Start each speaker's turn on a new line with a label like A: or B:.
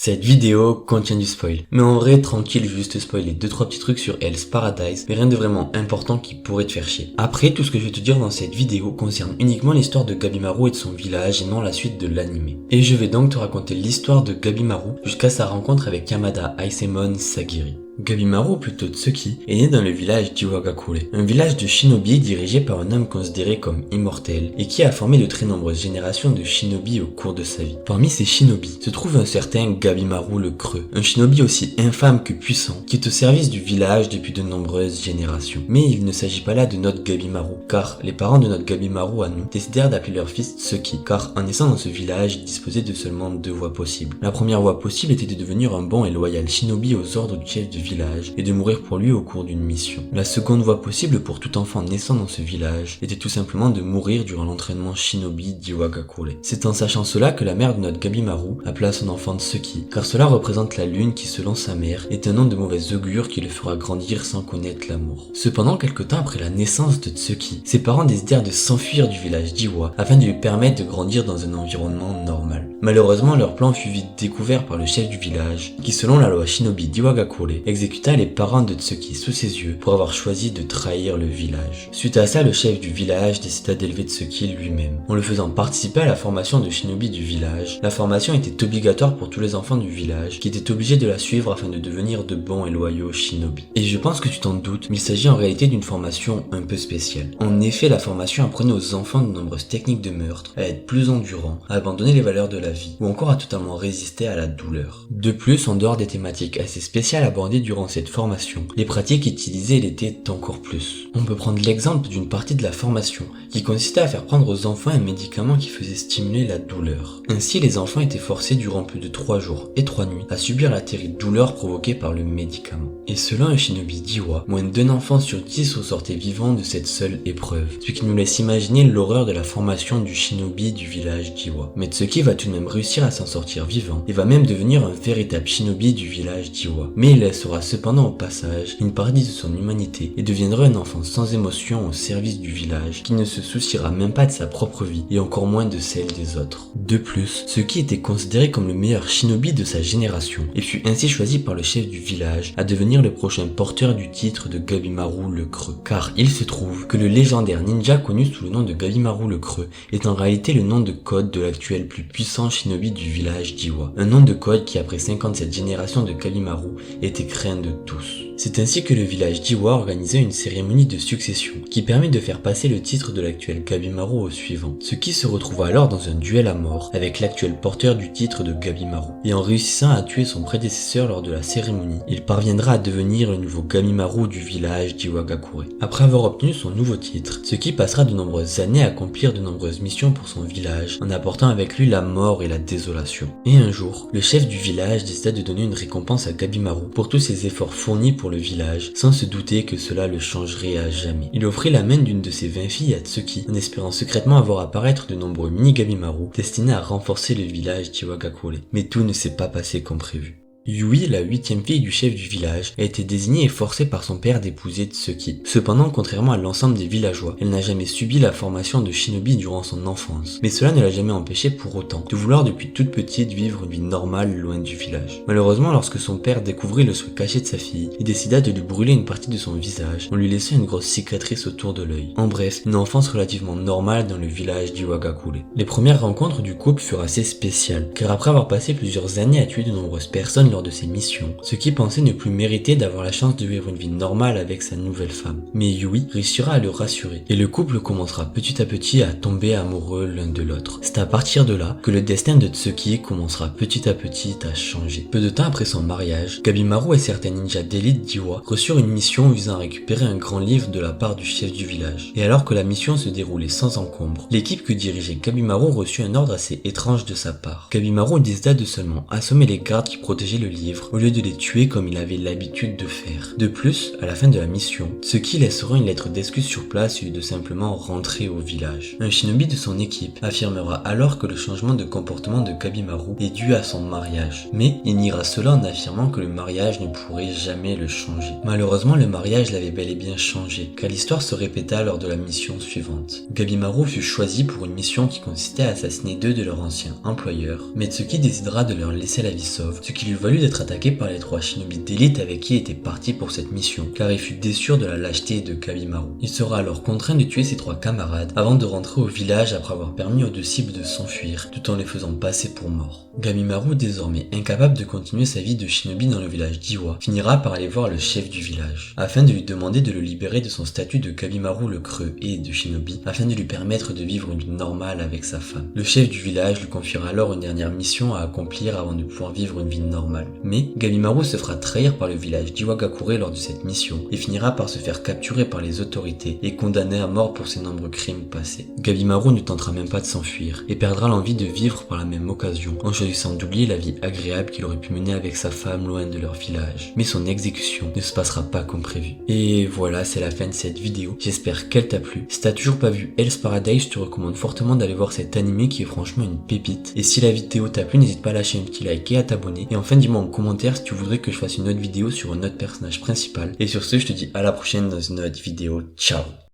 A: Cette vidéo contient du spoil. Mais en vrai, tranquille, je vais juste spoiler 2-3 petits trucs sur Hell's Paradise, mais rien de vraiment important qui pourrait te faire chier. Après, tout ce que je vais te dire dans cette vidéo concerne uniquement l'histoire de Gabimaru et de son village et non la suite de l'anime. Et je vais donc te raconter l'histoire de Gabimaru jusqu'à sa rencontre avec Yamada Aisemon Sagiri. Gabimaru, ou plutôt Tsuki, est né dans le village d'Iwagakure, un village de shinobi dirigé par un homme considéré comme immortel et qui a formé de très nombreuses générations de shinobi au cours de sa vie. Parmi ces shinobi se trouve un certain Gabimaru le Creux, un shinobi aussi infâme que puissant qui est au service du village depuis de nombreuses générations. Mais il ne s'agit pas là de notre Gabimaru, car les parents de notre Gabimaru à nous décidèrent d'appeler leur fils Tsuki, car en naissant dans ce village, il disposait de seulement deux voies possibles. La première voie possible était de devenir un bon et loyal shinobi aux ordres du chef de village et de mourir pour lui au cours d'une mission. La seconde voie possible pour tout enfant naissant dans ce village était tout simplement de mourir durant l'entraînement shinobi d'Iwagakure. C'est en sachant cela que la mère de notre Gabimaru appela son enfant Tsuki, car cela représente la lune qui, selon sa mère, est un nom de mauvais augure qui le fera grandir sans connaître l'amour. Cependant, quelque temps après la naissance de Tsuki, ses parents décidèrent de s'enfuir du village d'Iwa afin de lui permettre de grandir dans un environnement normal. Malheureusement, leur plan fut vite découvert par le chef du village, qui selon la loi shinobi d'Iwagakure, exécuta les parents de Tsuki sous ses yeux pour avoir choisi de trahir le village. Suite à ça, le chef du village décida d'élever Tsuki lui-même, en le faisant participer à la formation de shinobi du village. La formation était obligatoire pour tous les enfants du village, qui étaient obligés de la suivre afin de devenir de bons et loyaux shinobi. Et je pense que tu t'en doutes, mais il s'agit en réalité d'une formation un peu spéciale. En effet, la formation apprenait aux enfants de nombreuses techniques de meurtre, à être plus endurants, à abandonner les valeurs de la vie, ou encore à totalement résister à la douleur. De plus, en dehors des thématiques assez spéciales abordées durant cette formation, les pratiques utilisées l'étaient encore plus. On peut prendre l'exemple d'une partie de la formation qui consistait à faire prendre aux enfants un médicament qui faisait stimuler la douleur. Ainsi, les enfants étaient forcés durant plus de 3 jours et 3 nuits à subir la terrible douleur provoquée par le médicament. Et selon un shinobi d'Iwa, moins d'un enfant sur 10 ressortait vivant de cette seule épreuve, ce qui nous laisse imaginer l'horreur de la formation du shinobi du village d'Iwa. Mais Tsuki va tout de même réussir à s'en sortir vivant et va même devenir un véritable shinobi du village d'Iwa. Mais il laissera cependant au passage une partie de son humanité et deviendra un enfant sans émotion au service du village qui ne se souciera même pas de sa propre vie et encore moins de celle des autres. De plus, Tsuki était considéré comme le meilleur shinobi de sa génération et fut ainsi choisi par le chef du village à devenir le prochain porteur du titre de Gabimaru le Creux. Car il se trouve que le légendaire ninja connu sous le nom de Gabimaru le Creux est en réalité le nom de code de l'actuel plus puissant shinobi du village d'Iwa. Un nom de code qui après 57 générations de Gabimaru était craint de tous. C'est ainsi que le village d'Iwa organisait une cérémonie de succession qui permet de faire passer le titre de l'actuel Gabimaru au suivant. Ce qui se retrouva alors dans un duel à mort avec l'actuel porteur du titre de Gabimaru. Et en réussissant à tuer son prédécesseur lors de la cérémonie, il parviendra à devenir le nouveau Gabimaru du village d'Iwagakure. Après avoir obtenu son nouveau titre, Tsuki passera de nombreuses années à accomplir de nombreuses missions pour son village, en apportant avec lui la mort et la désolation. Et un jour, le chef du village décida de donner une récompense à Gabimaru pour tous ses efforts fournis pour le village, sans se douter que cela le changerait à jamais. Il offrit la main d'une de ses 20 filles à Tsuki, en espérant secrètement avoir apparaître de nombreux mini-Gabimaru destinés à renforcer le village d'Iwagakure. Mais tout ne s'est pas passé comme prévu. Yui, la 8e fille du chef du village, a été désignée et forcée par son père d'épouser Tsuki. Cependant, contrairement à l'ensemble des villageois, elle n'a jamais subi la formation de shinobi durant son enfance. Mais cela ne l'a jamais empêchée pour autant de vouloir depuis toute petite vivre une vie normale loin du village. Malheureusement, lorsque son père découvrit le souhait caché de sa fille, il décida de lui brûler une partie de son visage en lui laissant une grosse cicatrice autour de l'œil. En bref, une enfance relativement normale dans le village d'Iwagakure. Les premières rencontres du couple furent assez spéciales, car après avoir passé plusieurs années à tuer de nombreuses personnes lors de ses missions, Tsuki pensait ne plus mériter d'avoir la chance de vivre une vie normale avec sa nouvelle femme. Mais Yui réussira à le rassurer, et le couple commencera petit à petit à tomber amoureux l'un de l'autre. C'est à partir de là que le destin de Tsuki commencera petit à petit à changer. Peu de temps après son mariage, Gabimaru et certains ninjas d'élite d'Iwa reçurent une mission visant à récupérer un grand livre de la part du chef du village. Et alors que la mission se déroulait sans encombre, l'équipe que dirigeait Gabimaru reçut un ordre assez étrange de sa part. Gabimaru décida de seulement assommer les gardes qui protégeaient le le livre au lieu de les tuer comme il avait l'habitude de faire. De plus, à la fin de la mission, Tsuki laissera une lettre d'excuse sur place et de simplement rentrer au village. Un shinobi de son équipe affirmera alors que le changement de comportement de Gabimaru est dû à son mariage, mais il niera cela en affirmant que le mariage ne pourrait jamais le changer. Malheureusement, le mariage l'avait bel et bien changé, car l'histoire se répéta lors de la mission suivante. Gabimaru fut choisi pour une mission qui consistait à assassiner 2 de leurs anciens employeurs, mais Tsuki décidera de leur laisser la vie sauve, ce qui lui valut d'être attaqué par les 3 shinobi d'élite avec qui il était parti pour cette mission, car il fut déçu de la lâcheté de Gabimaru. Il sera alors contraint de tuer ses 3 camarades avant de rentrer au village après avoir permis aux 2 cibles de s'enfuir, tout en les faisant passer pour morts. Gabimaru, désormais incapable de continuer sa vie de shinobi dans le village d'Iwa, finira par aller voir le chef du village, afin de lui demander de le libérer de son statut de Gabimaru le Creux et de shinobi, afin de lui permettre de vivre une vie normale avec sa femme. Le chef du village lui confiera alors une dernière mission à accomplir avant de pouvoir vivre une vie normale. Mais Gabimaru se fera trahir par le village d'Iwagakure lors de cette mission, et finira par se faire capturer par les autorités et condamné à mort pour ses nombreux crimes passés. Gabimaru ne tentera même pas de s'enfuir, et perdra l'envie de vivre par la même occasion, en choisissant d'oublier la vie agréable qu'il aurait pu mener avec sa femme loin de leur village. Mais son exécution ne se passera pas comme prévu. Et voilà, c'est la fin de cette vidéo. J'espère qu'elle t'a plu. Si t'as toujours pas vu Hell's Paradise, je te recommande fortement d'aller voir cet animé qui est franchement une pépite. Et si la vidéo t'a plu, n'hésite pas à lâcher un petit like et à t'abonner. Et enfin, dis-moi en commentaire si tu voudrais que je fasse une autre vidéo sur un autre personnage principal. Et sur ce, je te dis à la prochaine dans une autre vidéo. Ciao!